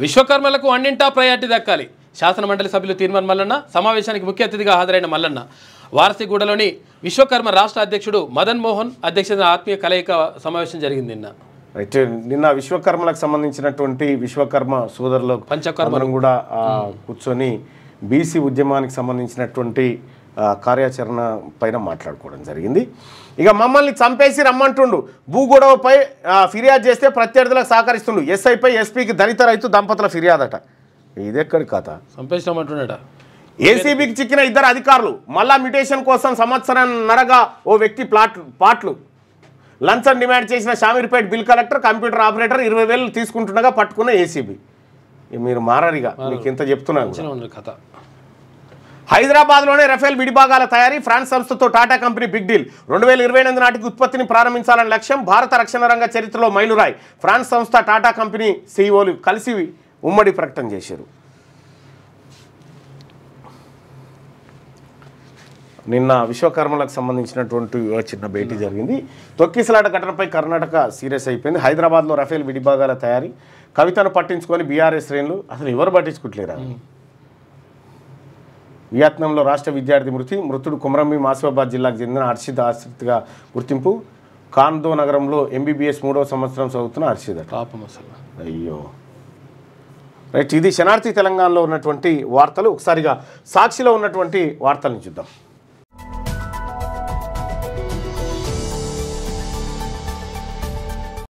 విశ్వకర్మలకు అన్నింటా ప్రయారిటీ దక్కాలి. శాసనమండలి సభ్యులు తీర్మాన్ మల్లన్న సమావేశానికి ముఖ్య అతిథిగా హాజరైన మల్లన్న వారసిగూడలోని విశ్వకర్మ రాష్ట్ర అధ్యక్షుడు మదన్ మోహన్ అధ్యక్షతన ఆత్మీయ కలయిక సమావేశం జరిగింది. నిన్న విశ్వకర్మలకు సంబంధించినటువంటి విశ్వకర్మ సోదరులు పంచకర్మను కూడా కూర్చొని బీసీ ఉద్యమానికి సంబంధించినటువంటి కార్యాచరణ పైన మాట్లాడుకోవడం జరిగింది. ఇక మమ్మల్ని చంపేసి రమ్మంటుండు, భూగొడవపై ఫిర్యాదు చేస్తే ప్రత్యర్థులకు సహకరిస్తుండు, ఎస్ఐపై ఎస్పీకి దళిత రైతు దంపతుల ఫిర్యాదట. ఇదెక్కడి కథ? చంపేసి రమ్మంటున్నాడ. ఏసీబీకి చిక్కిన 2 అధికారులు మళ్ళా మ్యుటేషన్ కోసం సంవత్సరంన్నరగా ఓ వ్యక్తి పాట్లు లంచం డిమాండ్ చేసిన Shamirpet bill collector computer operator 20,000 తీసుకుంటుండగా పట్టుకున్న ఏసీబీ. మీరు మారరిగా మీకు ఇంత చెప్తున్నాను కథ. హైదరాబాద్లోనే రఫేల్ విడిభాగాల తయారీ ఫ్రాన్స్ సంస్థతో టాటా కంపెనీ బిగ్ డీల్. 2028 నాటికి ఉత్పత్తిని ప్రారంభించాలని లక్ష్యం. భారత రక్షణ రంగ చరిత్రలో మైలురాయి. ఫ్రాన్స్ సంస్థ టాటా కంపెనీ సీఈఓలు కలిసి ఉమ్మడి ప్రకటన చేశారు. నిన్న విశ్వకర్మలకు సంబంధించినటువంటి చిన్న భేటీ జరిగింది. తొక్కిసలాట ఘటనపై కర్ణాటక సీరియస్ అయిపోయింది. హైదరాబాద్లో రఫేల్ విడిభాగాల తయారీ కవితను పట్టించుకొని బీఆర్ఎస్ శ్రేణులు అసలు ఎవరు పట్టించుకుంటలేరా? వియత్నాంలో రాష్ట్ర విద్యార్థి మృతుడు కుమరంబి మాసిఫాబాద్ జిల్లాకు చెందిన హర్షిద్ ఆశ్రిత్గా గుర్తింపు. కాందో నగరంలో ఎంబీబీఎస్ 3వ సంవత్సరం చదువుతున్న హర్షిద్. అయ్యో రైట్. ఇది శనార్థి తెలంగాణలో ఉన్నటువంటి వార్తలు. ఒకసారిగా సాక్షిలో ఉన్నటువంటి వార్తలను చూద్దాం.